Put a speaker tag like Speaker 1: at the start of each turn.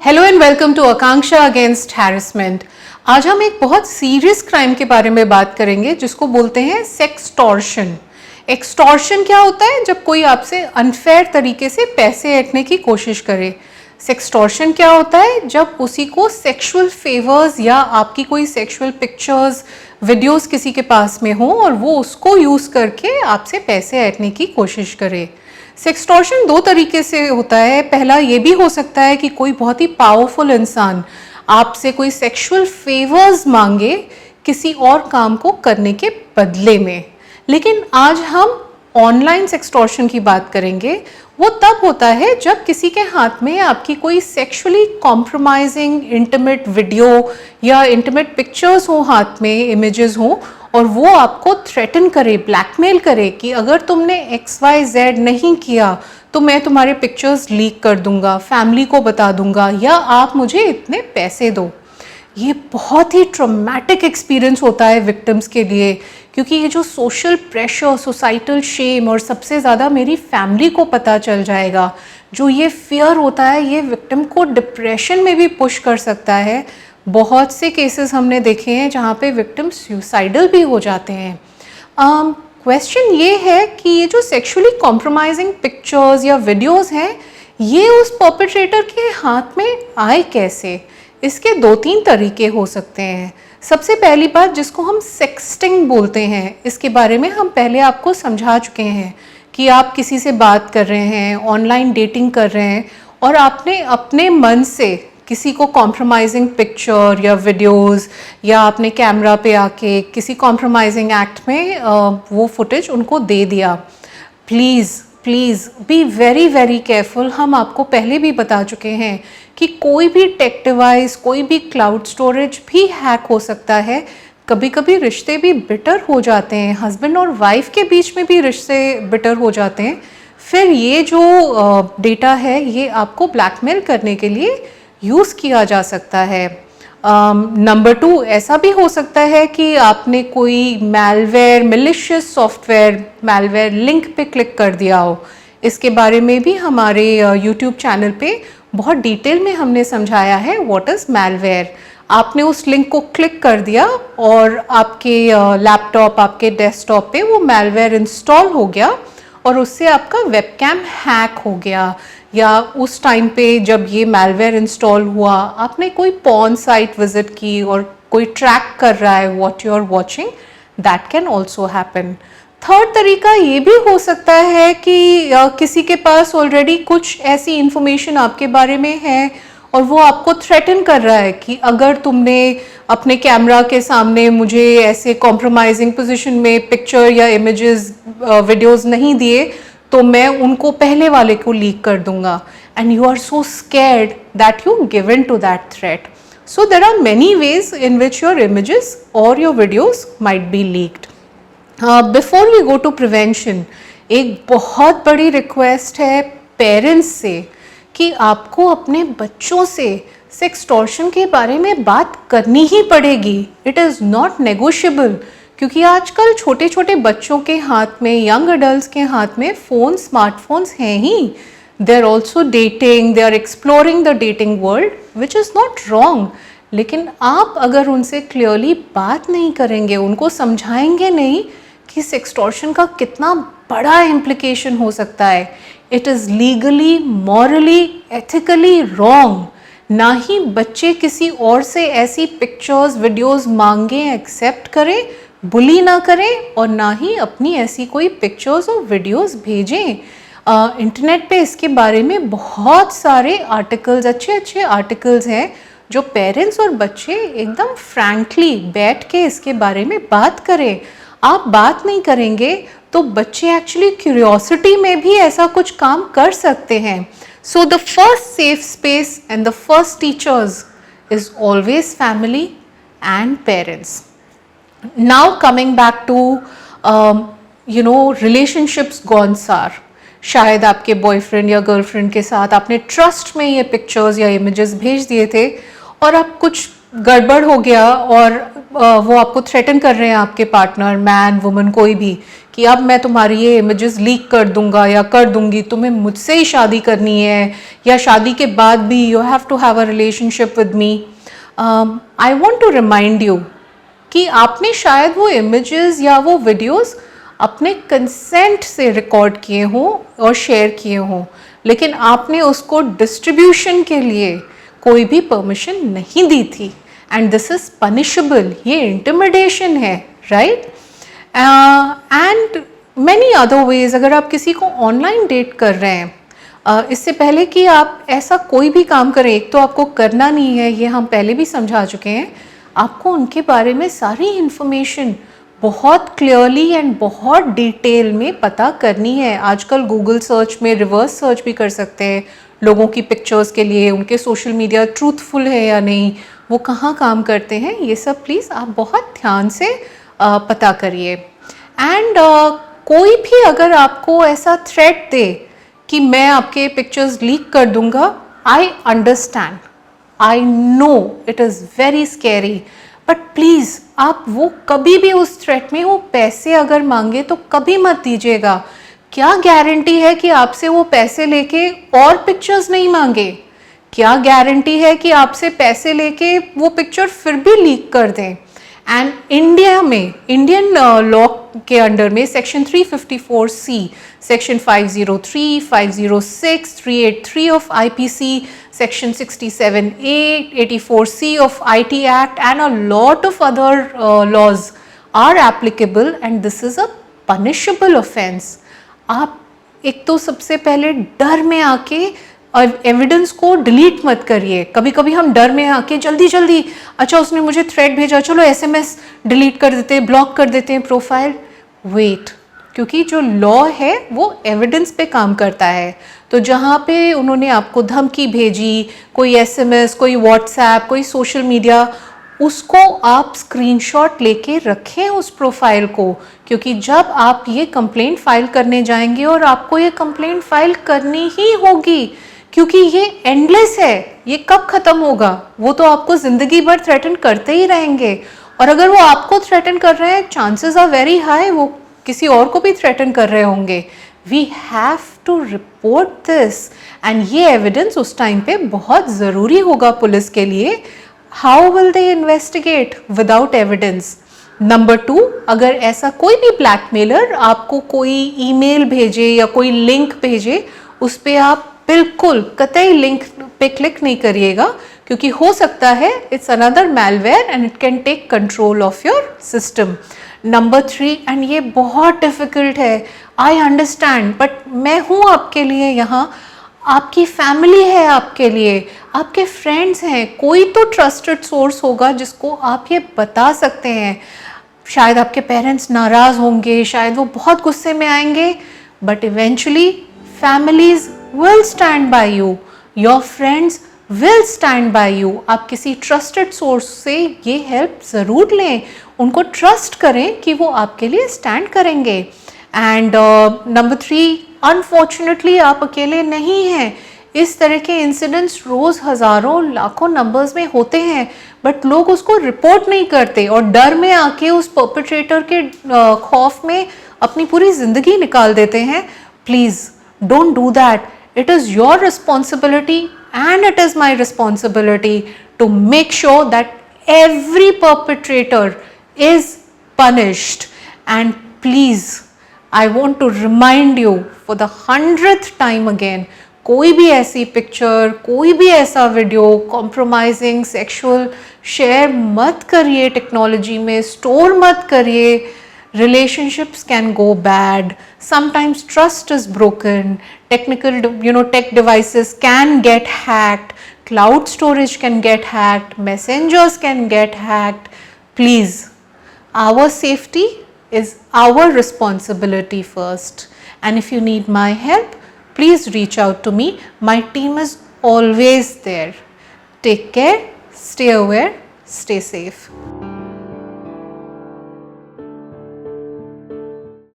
Speaker 1: Hello and welcome to Akanksha against harassment. आज हम एक बहुत सीरियस क्राइम के बारे में बात करेंगे जिसको बोलते हैं सेक्सटॉर्शन। एक्सटॉर्शन क्या होता है? जब कोई आपसे अनफेयर तरीके से पैसे ऐंठने की कोशिश करे। सेक्सटॉर्शन क्या होता है? जब उसी को सेक्सुअल फेवर्स या आपकी कोई सेक्सुअल पिक्चर्स वीडियोस किसी के पास में हो और वो उसको यूज़ करके आपसे पैसे ऐंठने की कोशिश करे। सेक्सटॉर्शन दो तरीके से होता है। पहला ये भी हो सकता है कि कोई बहुत ही पावरफुल इंसान आपसे कोई सेक्सुअल फेवर्स मांगे किसी और काम को करने के बदले में। लेकिन आज हम ऑनलाइन सेक्सटॉर्शन की बात करेंगे। वो तब होता है जब किसी के हाथ में आपकी कोई सेक्सुअली कॉम्प्रोमाइजिंग इंटीमेट वीडियो या इंटीमेट पिक्चर्स हो, हाथ में इमेजेस हो, और वो आपको थ्रेटन करे, ब्लैकमेल करे कि अगर तुमने XYZ नहीं किया तो मैं तुम्हारे पिक्चर्स लीक कर दूंगा, फैमिली को बता दूंगा, या आप मुझे इतने पैसे दो। ये बहुत ही ट्रॉमेटिक एक्सपीरियंस होता है विक्टिम्स के लिए, क्योंकि ये जो सोशल प्रेशर, सोसाइटल शेम और सबसे ज़्यादा मेरी फैमिली को पता चल जाएगा, जो ये फियर होता है, ये विक्टिम को डिप्रेशन में भी पुश कर सकता है। बहुत से केसेस हमने देखे हैं जहाँ पे विक्टिम सुसाइडल भी हो जाते हैं। क्वेश्चन ये है कि ये जो सेक्सुअली कॉम्प्रोमाइजिंग पिक्चर्स या वीडियोस हैं, ये उस परपेट्रेटर के हाथ में आए कैसे? इसके दो तीन तरीके हो सकते हैं। सबसे पहली बात, जिसको हम सेक्सटिंग बोलते हैं, इसके बारे में हम पहले आपको समझा चुके हैं कि आप किसी से बात कर रहे हैं, ऑनलाइन डेटिंग कर रहे हैं, और आपने अपने मन से किसी को कॉम्प्रोमाइजिंग पिक्चर या वीडियोस या आपने कैमरा पे आके किसी कॉम्प्रोमाइजिंग एक्ट में वो फुटेज उनको दे दिया। Please please be very very careful. हम आपको पहले भी बता चुके हैं कि कोई भी टेक डिवाइस, कोई भी क्लाउड स्टोरेज भी हैक हो सकता है। कभी कभी रिश्ते भी बिटर हो जाते हैं, हस्बैंड और वाइफ के बीच में भी रिश्ते बिटर हो जाते हैं। फिर ये जो डेटा है, ये आपको ब्लैकमेल करने के लिए यूज़ किया जा सकता है। नंबर 2, ऐसा भी हो सकता है कि आपने कोई malware, malicious software malware link पे क्लिक कर दिया हो। इसके बारे में भी हमारे यूट्यूब चैनल पे बहुत डिटेल में हमने समझाया है व्हाट इज़ मैलवेयर। आपने उस लिंक को क्लिक कर दिया और आपके लैपटॉप, आपके डेस्कटॉप पे वो मैलवेयर इंस्टॉल हो गया और उससे आपका वेबकैम हैक हो गया। या उस टाइम पे जब ये मैलवेयर इंस्टॉल हुआ, आपने कोई पॉर्न साइट विजिट की और कोई ट्रैक कर रहा है what you are watching, that can also happen. Third तरीका ये भी हो सकता है कि किसी के पास ऑलरेडी कुछ ऐसी इंफॉर्मेशन आपके बारे में है और वो आपको थ्रेटन कर रहा है कि अगर तुमने अपने कैमरा के सामने मुझे ऐसे कॉम्प्रोमाइजिंग पोजीशन में पिक्चर या इमेजेस, वीडियोस नहीं दिए तो मैं उनको पहले वाले को लीक कर दूंगा। And you are so scared that you give in to that threat. So there are many ways in which your images और your videos might be leaked. Before we go to prevention, एक बहुत बड़ी request है parents से कि आपको अपने बच्चों से सेक्सटॉर्शन के बारे में बात करनी ही पड़ेगी। इट इज़ नॉट नेगोशिएबल, क्योंकि आजकल छोटे छोटे बच्चों के हाथ में, यंग अडल्ट के हाथ में फ़ोन, स्मार्टफोन्स हैं ही। They are also dating, they are exploring the dating world, which is not wrong. लेकिन आप अगर उनसे क्लियरली बात नहीं करेंगे, उनको समझाएंगे नहीं कि सेक्सटॉर्शन का कितना बड़ा इम्प्लीकेशन हो सकता है, it is legally, morally, ethically wrong. ना ही बच्चे किसी और से ऐसी पिक्चर्स, वीडियोस मांगें, एक्सेप्ट करें, बुली ना करें, और ना ही अपनी ऐसी कोई पिक्चर्स और वीडियोस भेजें। इंटरनेट पे इसके बारे में बहुत सारे आर्टिकल्स, अच्छे अच्छे आर्टिकल्स हैं जो पेरेंट्स और बच्चे एकदम फ्रैंकली बैठ के इसके बारे में बात करें। आप बात नहीं करेंगे तो बच्चे एक्चुअली क्यूरियोसिटी में भी ऐसा कुछ काम कर सकते हैं। So the first safe space and the first teachers is always family and parents. Now coming back to relationships gone sour. शायद आपके बॉयफ्रेंड या गर्लफ्रेंड के साथ आपने ट्रस्ट में ये पिक्चर्स या इमेजेस भेज दिए थे और अब कुछ गड़बड़ हो गया और वो आपको थ्रेटन कर रहे हैं, आपके पार्टनर, मैन, वुमन, कोई भी, कि अब मैं तुम्हारी ये इमेजेस लीक कर दूंगा या कर दूंगी, तुम्हें मुझसे ही शादी करनी है या शादी के बाद भी you have to have a relationship with me. I want to remind you कि आपने शायद वो इमेजेस या वो वीडियोस अपने कंसेंट से रिकॉर्ड किए हों और शेयर किए हों, लेकिन आपने उसको डिस्ट्रीब्यूशन के लिए कोई भी परमिशन नहीं दी थी, एंड दिस इज पनिशेबल। ये इंटिमिडेशन है, right? And many other ways. अगर आप किसी को ऑनलाइन डेट कर रहे हैं, इससे पहले कि आप ऐसा कोई भी काम करें, एक तो आपको करना नहीं है, ये हम पहले भी समझा चुके हैं, आपको उनके बारे में सारी इन्फॉर्मेशन बहुत क्लियरली एंड बहुत डिटेल में पता करनी है। आजकल गूगल सर्च में रिवर्स सर्च भी कर सकते हैं लोगों की पिक्चर्स के लिए, उनके सोशल मीडिया ट्रूथफुल है या नहीं, वो कहाँ काम करते हैं, ये सब प्लीज़ आप बहुत ध्यान से पता करिए। एंड कोई भी अगर आपको ऐसा थ्रेट दे कि मैं आपके पिक्चर्स लीक कर दूंगा, I understand, I know it is very scary, but please आप वो कभी भी उस थ्रेट में वो पैसे अगर मांगे तो कभी मत दीजिएगा। क्या गारंटी है कि आपसे वो पैसे लेके और पिक्चर्स नहीं मांगे? क्या गारंटी है कि आपसे पैसे लेके वो पिक्चर फिर भी लीक कर दें? एंड इंडिया में, इंडियन लॉ के अंडर में section 354C, section 503, 506, 383 of IPC, section 67A, 84C of IT Act and a lot of other laws are applicable, and this is a punishable offense. आप एक तो सबसे पहले डर में आके एविडेंस को डिलीट मत करिए। कभी कभी हम डर में आके जल्दी जल्दी, अच्छा उसने मुझे थ्रेट भेजा, चलो SMS डिलीट कर देते हैं, ब्लॉक कर देते हैं प्रोफाइल। वेट, क्योंकि जो लॉ है वो एविडेंस पे काम करता है। तो जहाँ पे उन्होंने आपको धमकी भेजी, कोई SMS, कोई व्हाट्सएप, कोई सोशल मीडिया, उसको आप स्क्रीनशॉट लेके रखें उस प्रोफाइल को, क्योंकि जब आप ये कंप्लेंट फाइल करने जाएंगे, और आपको ये कंप्लेंट फाइल करनी ही होगी क्योंकि ये एंडलेस है, ये कब खत्म होगा? वो तो आपको जिंदगी भर थ्रेटन करते ही रहेंगे, और अगर वो आपको थ्रेटन कर रहे हैं, चांसेस आर वेरी हाई वो किसी और को भी थ्रेटन कर रहे होंगे। We have to report this, and ये एविडेंस उस टाइम पे बहुत ज़रूरी होगा पुलिस के लिए। How will they investigate without evidence? Number 2, अगर ऐसा कोई भी ब्लैकमेलर आपको कोई ईमेल भेजे या कोई लिंक भेजे, उस पर आप बिल्कुल कतई लिंक पे क्लिक नहीं करिएगा, क्योंकि हो सकता है it's another malware and it can take control of your system. Number 3, and ये बहुत डिफ़िकल्ट है, आई अंडरस्टैंड, बट मैं हूँ आपके लिए यहाँ, आपकी फैमिली है आपके लिए, आपके फ्रेंड्स हैं, कोई तो ट्रस्टेड सोर्स होगा जिसको आप ये बता सकते हैं। शायद आपके पेरेंट्स नाराज़ होंगे, शायद वो बहुत गुस्से में आएंगे, but eventually families will stand by you, your friends will stand by you. आप किसी ट्रस्टेड सोर्स से ये हेल्प ज़रूर लें, उनको ट्रस्ट करें कि वो आपके लिए स्टैंड करेंगे। एंड नंबर 3, अनफॉर्चुनेटली आप अकेले नहीं हैं। इस तरह के इंसिडेंट्स रोज़ हज़ारों लाखों नंबर्स में होते हैं, बट लोग उसको रिपोर्ट नहीं करते और डर में आके उस परपेट्रेटर के खौफ में अपनी पूरी ज़िंदगी निकाल देते हैं। Please don't do that. It is your responsibility and it is my responsibility to make sure that every perpetrator is punished. And please, I want to remind you for the 100th time again, कोई भी ऐसी picture, कोई भी ऐसा video compromising sexual share मत करिए, technology में store मत करिए। Relationships can go bad. Sometimes trust is broken. Tech devices can get hacked. Cloud storage can get hacked. Messengers can get hacked. Please, our safety is our responsibility first. And if you need my help, please reach out to me. My team is always there. Take care, stay aware, stay safe.